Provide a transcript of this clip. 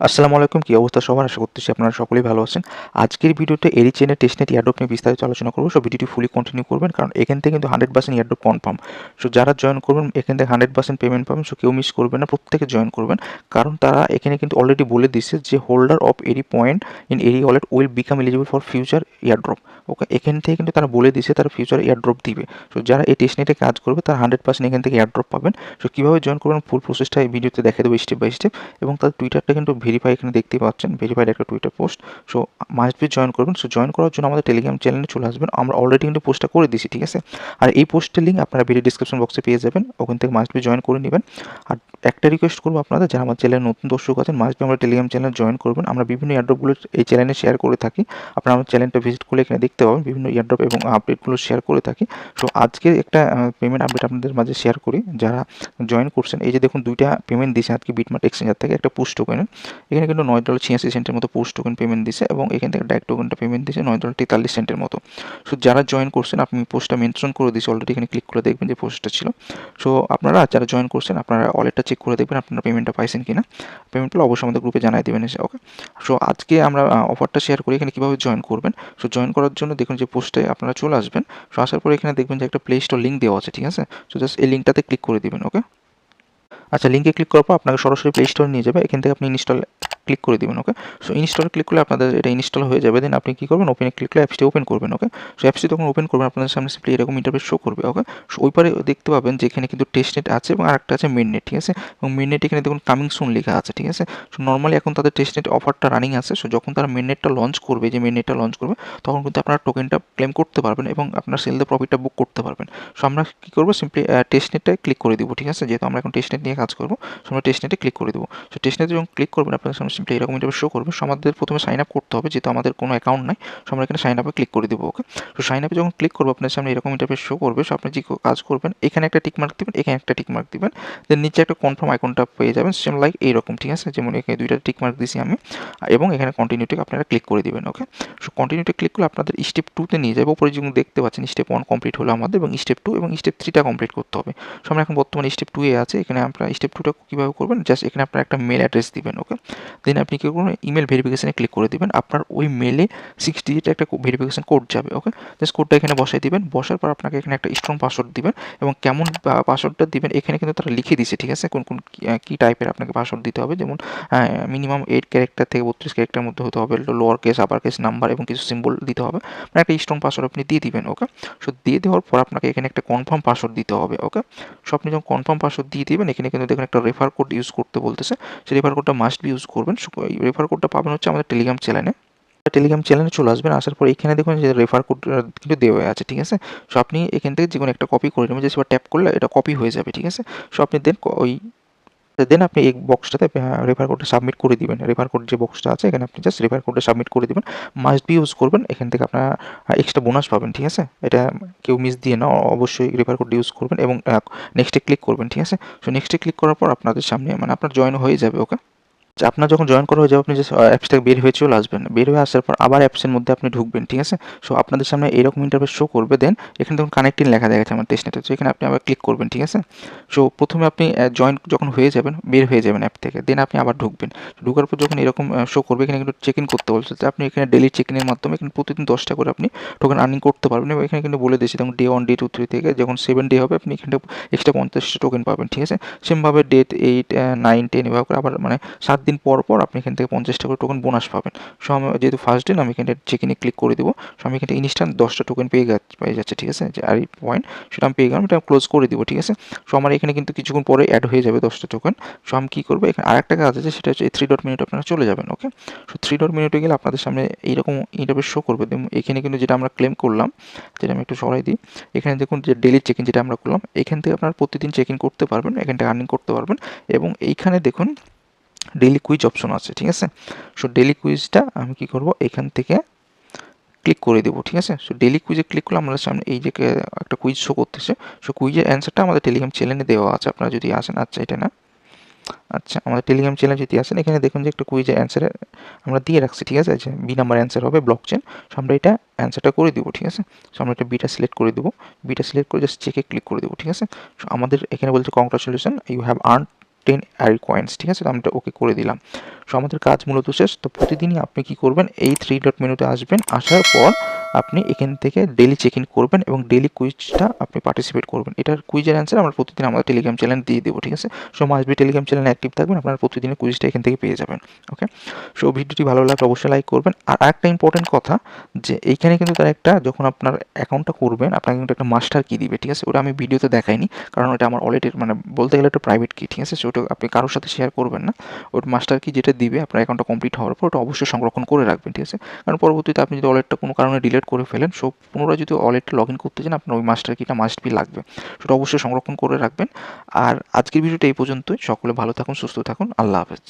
আসসালামু আলাইকুম, কি অবস্থা সবার? আশা করতেছি আপনারা সকলেই ভালো আছেন। আজকের ভিডিওতে এরি চেইনের টেস্টনেট এয়ারড্রপ নিয়ে বিস্তারিত আলোচনা করব। সো ভিডিওটি ফুলি কন্টিনিউ করবেন, কারণ এখান থেকে কিন্তু 100% এয়ারড্রপ কনফার্ম। সো যারা জয়েন করবেন এখান থেকে 100% পেমেন্ট পাবেন। সো কেউ মিস করবেন না, প্রত্যেকে জয়েন করবেন, কারণ তারা এখানে কিন্তু অলরেডি বলে দিচ্ছে যে holder of Ari point in Ari wallet will become eligible for future airdrop. Okay, এখান থেকে কিন্তু তারা বলে দিচ্ছে তারা ফিউচার এয়ারড্রপ দিবে। সো যারা এই টেস্টনেটে কাজ করবে তারা 100% এখান থেকে এয়ারড্রপ পাবেন। সো কীভাবে জয়েন করবেন ফুল প্রসেসটা এই ভিডিওতে দেখে দেবো স্টেপ বাই স্টেপ, এবং তার টুইটারটা কিন্তু ভেরিফাই এখানে দেখতেই পাচ্ছেন, ভেরিফাইড একটা Twitter post. So must be join করবেন। সো জয়েন করার জন্য আমাদের টেলিগ্রাম চ্যানেলে চলে আসবেন। আমরা অলরেডি কিন্তু পোস্টটা করে দিয়েছি, ঠিক আছে? আর এই পোস্টের লিঙ্ক আপনারা ভিডিও ডিসক্রিপশন বক্সে পেয়ে যাবেন, ওখান থেকে মাস্ট বি জয়েন করে নেবেন। আর একটা রিকোয়েস্ট করবো আপনাদের, যারা আমার চ্যানেলে নতুন দর্শক আছেন, মাস্ট বি আমরা টেলিগ্রাম চ্যানেলে জয়েন করবেন। আমরা বিভিন্ন এয়ারড্রপগুলো এই চ্যানেলে শেয়ার করে থাকি। আপনারা আমার চ্যানেলটা ভিজিট করলে এখানে দেখতে পাবেন বিভিন্ন এয়ারড্রপ এবং আপডেটগুলো শেয়ার করে থাকি। সো আজকে একটা পেমেন্ট আপডেট আপনাদের মাঝে শেয়ার করি। যারা জয়েন করছেন, এই যে দেখুন দুইটা পেমেন্ট দিয়েছে আজকে বিটমার্ট এক্সচেঞ্জার থেকে, একটা পুশ টোকেনের। এখানে কিন্তু $9.86 মতো পোস্ট টোকেন পেমেন্ট দিছে, এবং এখান থেকে ডাইরেক্ট টোকেনটা পেমেন্ট দিয়েছে $9.43 মতো। সো যারা জয়েন করছেন, আপনি পোস্টটা মেনশন করে দিয়েছি অলরেডি, এখানে ক্লিক করে দেখবেন যে পোস্টটা ছিল। সো আপনারা যারা জয়েন করছেন আপনারা ওয়ালেটটা চেক করে দেখবেন আপনারা পেমেন্টটা পাইছেন কিনা। পেমেন্ট পেলে অবশ্যই আমাদের গ্রুপে জানাই দেবেন এসে। ওকে, সো আজকে আমরা অফারটা শেয়ার করি এখানে কীভাবে জয়েন করবেন। সো জয়েন করার জন্য দেখুন যে পোস্টে আপনারা চলে আসবেন। সো আসার পরে এখানে দেখবেন যে একটা প্লে স্টোর লিঙ্ক দেওয়া আছে, ঠিক আছে? সো জাস্ট এই লিঙ্কটাতে ক্লিক করে দিবেন। ওকে, আচ্ছা, লিঙ্কে ক্লিক করার পর আপনাকে সরাসরি প্লে স্টোরে নিয়ে যাবে। এখান থেকে আপনি ইনস্টল ক্লিক করে দিবেন। ওকে, সো ইনস্টলে ক্লিক করলে আপনাদের এটা ইনস্টল হয়ে যাবে। দেন আপনি কী করবেন, ওপেনে ক্লিক করে অ্যাপসটি ওপেন করবেন। ওকে, সো অ্যাপসটি যখন ওপেন করবেন আপনাদের সামনে সিম্পলি এরকম ইন্টারফেস শো করবে। ওকে, সো ওই পারে দেখতে পাবেন যে এখানে কিন্তু টেস্টনেট আছে এবং আরেকটা আছে মেইননেট, ঠিক আছে? এবং মেইননেট এখানে দেখুন কামিং সুন লেখা আছে, ঠিক আছে? সো নর্মালি এখন তাদের টেস্টনেট অফারটা রানিং আছে। সো যখন তারা মেইননেটটা লঞ্চ করবে, যে মেইননেটটা লঞ্চ করবে, তখন কিন্তু আপনারা টোকেনটা ক্লেম করতে পারবেন এবং আপনার সেল দ্য প্রফিটটা বুক করতে পারবেন। সো আমরা কী করবো, সিম্পলি টেস্টনেটটায় ক্লিক করে দিব, ঠিক আছে? যেহেতু আমরা এখন টেস্টনেট নিয়ে কাজ করবো, সো আমরা টেস্টনেটে ক্লিক করে দেবো। সো টেস্টনেটে যখন ক্লিক করবেন আপনাদের সামনে সিম্পলি এরকম ইন্টারফেস শো করবে। সো আমাদের প্রথমে সাইন আপ করতে হবে, যেহেতু আমাদের কোনো অ্যাকাউন্ট নাই। সো আমরা এখানে সাইন আপে ক্লিক করে দেবো। ওকে, সো সাইন আপে যখন ক্লিক করবো আপনার সামনে এরকম ইন্টারফেস শো করবে। সো আপনি যে কাজ করবেন, এখানে একটা টিক মার্ক দিবেন, এখানে একটা টিক মার্ক দিবেন, দেন নিচে একটা কনফার্ম আইকনটা পেয়ে যাবেন সেম লাইক এইরকম, ঠিক আছে? যেমন এখানে দুইটা টিক মার্ক দিছি আমি, এবং এখানে কন্টিনিউটি আপনারা ক্লিক করে দিবেন। ওকে, সো কন্টিনিউটি ক্লিক করলে আপনাদের স্টেপ 2তে নিয়ে যাবে। উপরে যেমন দেখতে পাচ্ছেন স্টেপ 1 কমপ্লিট হলো আমাদের, এবং স্টেপ 2 এবং স্টেপ 3টা কমপ্লিট করতে হবে। সো আমরা এখন বর্তমানে স্টেপ 2 এ আছে। এখানে আপনারা স্টেপ 2টা কীভাবে করবেন, জাস্ট এখানে আপনারা একটা মেল অ্যাড্রেস দিবেন। ওকে, দেন আপনি কী করবেন, ইমেল ভেরিফিকেশনে ক্লিক করে দিবেন। আপনার ওই মেলে 6 ডিজিট একটা ভেরিফিকেশন কোড যাবে। ওকে, জাস্ট কোডটা এখানে বসাই দিবেন। বসার পর আপনাকে এখানে একটা স্ট্রং পাসওয়ার্ড দিবেন, এবং কেমন পাসওয়ার্ডটা দিবেন এখানে কিন্তু তারা লিখে দিছে, ঠিক আছে? কোন কোন কী টাইপের আপনাকে পাসওয়ার্ড দিতে হবে। যেমন মিনিমাম 8 ক্যারেক্টার থেকে 32 ক্যারেক্টারের মধ্যে হতে হবে, lower case upper case number এবং কিছু সিম্বল দিতে হবে। মানে একটা স্ট্রং পাসওয়ার্ড আপনি দিয়ে দিবেন। ওকে, সো দিয়ে দেওয়ার পর আপনাকে এখানে একটা কনফার্ম পাসওয়ার্ড দিতে হবে। ওকে, সো আপনি যখন কনফার্ম পাসওয়ার্ড দিয়ে দিবেন, এখানে কিন্তু দেখুন একটা রেফার কোড ইউজ করতে বলতেছে। সেই রেফার কোডটা মাস্ট বি ইউজ করবেন। এই রেফার কোডটা পাবেন হচ্ছে আমাদের টেলিগ্রাম চ্যানেলে চলে আসবেন। আসার পর এখানে দেখুন যে রেফার কোড কিন্তু দেওয়া আছে, ঠিক আছে? সো আপনি এখান থেকে যে কোনো একটা কপি করে নেবেন, জাস্ট ট্যাপ করলে এটা কপি হয়ে যাবে, ঠিক আছে? সো আপনি দেন আপনি এই বক্সটাতে রেফার কোডটা সাবমিট করে দিবেন। রেফার কোড যে বক্সটা আছে এখানে আপনি জাস্ট রেফার কোডটা সাবমিট করে দিবেন। মাস্ট বি ইউজ করবেন, এখান থেকে আপনারা এক্সট্রা বোনাস পাবেন, ঠিক আছে? এটা কেউ মিস দিয়ে না, অবশ্যই রেফার কোড ইউজ করবেন এবং নেক্সটে ক্লিক করবেন, ঠিক আছে? সো নেক্সটে ক্লিক করার পর আপনাদের সামনে মানে আপনার জয়েন হয়ে যাবে। ওকে, আপনার যখন জয়েন করা হয়ে যাবে আপনি জাস্ট অ্যাপস থেকে বের হয়ে চলে আসবেন। বের হয়ে আসার পর আবার অ্যাপসের মধ্যে আপনি ঢুকবেন, ঠিক আছে? সো আপনাদের সামনে এরকম ইন্টারফেস শো করবে। দেন এখানে দেখুন কানেক্টিং লেখা দেখাচ্ছে আমার টেস্টনেটে। তো এখানে আপনি আবার ক্লিক করবেন, ঠিক আছে? সো প্রথমে আপনি জয়েন যখন হয়ে যাবেন, বের হয়ে যাবেন অ্যাপ থেকে। দেন আপনি আবার ঢুকবেন। ঢোকার পর যখন এরকম শো করবে, এখানে কিন্তু চেক ইন করতে বলছে যে আপনি এখানে ডেইলি চেক ইনের মাধ্যমে এখানে প্রতিদিন 10টা করে আপনি টোকেন আর্নিং করতে পারবেন, এবং এখানে কিন্তু বলে দিয়েছে যেমন ডে 1, ডে 2, 3 থেকে যখন 7 ডে হবে আপনি এখানে এক্সট্রা 50টা টোকেন পাবেন, ঠিক আছে? সেমভাবে ডেট 8, 9, 10 এভাবে করে আবার মানে 7 দিন পর পর আপনি এখান থেকে 50টা করে টোকেন বোনাস পাবেন। সো আমি যেহেতু ফার্স্ট দিন আমি এখানে চেক ইনে ক্লিক করে দেবো। সো আমি এখানে ইনস্ট্যান্ট 10টা টোকেন পেয়ে যাচ্ছে, ঠিক আছে? যে আর এই পয়েন্ট সেটা আমি পেয়ে গেলাম, এটা ক্লোজ করে দিব, ঠিক আছে? সো আমার এখানে কিন্তু কিছুক্ষণ পরে অ্যাড হয়ে যাবে 10টা টোকেন। সো আমি কী করবো, এখানে আরেকটা কাজ আছে, সেটা হচ্ছে এই 3 ডট মেনুতে আপনারা চলে যাবেন। ওকে, সো 3 ডট মেনুতে গেলে আপনাদের সামনে এইরকম ইন্টারফেস শো করবে। এখানে কিন্তু যেটা আমরা ক্লেম করলাম, যেটা আমি একটু সরাই দিই, এখানে দেখুন যে ডেলি চেক ইন যেটা আমরা করলাম, এখান থেকে আপনারা প্রতিদিন চেক ইন করতে পারবেন, এখান থেকে আর্নিং করতে পারবেন, এবং এইখানে দেখুন ডেইলি কুইজ অপশন আছে, ঠিক আছে? সো ডেইলি কুইজটা আমি কী করবো, এখান থেকে ক্লিক করে দেবো, ঠিক আছে? সো ডেইলি কুইজে ক্লিক করলে আমাদের সামনে এই যে একটা কুইজ শো করতেছে। সো কুইজের অ্যান্সারটা আমাদের টেলিগ্রাম চ্যানেলে দেওয়া আছে, আপনারা যদি আসেন। আচ্ছা, এটা না, আচ্ছা, আমাদের টেলিগ্রাম চ্যানেলে যদি আসেন, এখানে দেখুন যে একটা কুইজের অ্যান্সারে আমরা দিয়ে রাখছি, ঠিক আছে? যে বি নাম্বার অ্যান্সার হবে ব্লকচেন। সো আমরা এটা অ্যান্সারটা করে দিব, ঠিক আছে? সো আমরা এটা বিটা সিলেক্ট করে দেবো। বিটা সিলেক্ট করে জাস্ট চেকে ক্লিক করে দেবো, ঠিক আছে? সো আমাদের এখানে বলছে congratulation, you have earn 10 ARI coins, ঠিক আছে? তো আমি এটা ওকে করে দিলাম। সো আমাদের কাজ মূলত শেষ। তো প্রতিদিনই আপনি কি করবেন, এই 3 ডট মেনুতে আসবেন, আসার পর আপনি এখান থেকে ডেইলি চেক ইন করবেন এবং ডেইলি কুইজটা আপনি পার্টিসিপেট করবেন। এটার কুইজের অ্যান্সার আমরা প্রতিদিন আমাদের টেলিগ্রাম চ্যানেল দিয়ে দেবো, ঠিক আছে? So must be Telegram channel active থাকবেন, আপনারা প্রতিদিনের কুইজটা এখান থেকে পেয়ে যাবেন। ওকে, সো ভিডিওটি ভালো লাগলে অবশ্যই লাইক করবেন। আর আরেকটা ইম্পর্টেন্ট কথা, যে এইখানে কিন্তু তার একটা, যখন আপনার অ্যাকাউন্টটা করবেন আপনাকে কিন্তু একটা মাস্টার কি দিবে, ঠিক আছে? ওটা আমি ভিডিওতে দেখাইনি, কারণ ওটা আমার অলরেডি মানে বলতে গেলে একটা প্রাইভেট কি, ঠিক আছে? সো ওটা আপনি কারোর সাথে শেয়ার করবেন না। ওটা মাস্টার কি যেটা দিবে আপনার অ্যাকাউন্টটা কমপ্লিট হওয়ার পর, ওটা অবশ্যই সংরক্ষণ করে রাখবেন, ঠিক আছে? কারণ পরবর্তীতে আপনি যদি ওয়ালেটটা কোনো কারণে ডিলিট করে ফেলেন, সো পুনরায় যদি ওয়ালেটটা লগ ইন করতে চান, আপনার ওই মাস্টার কিটা মাস্ট বি লাগবে। সেটা অবশ্যই সংরক্ষণ করে রাখবেন। আর আজকের ভিডিওটা এই পর্যন্তই। সকলে ভালো থাকুন, সুস্থ থাকুন। আল্লাহ হাফেজ।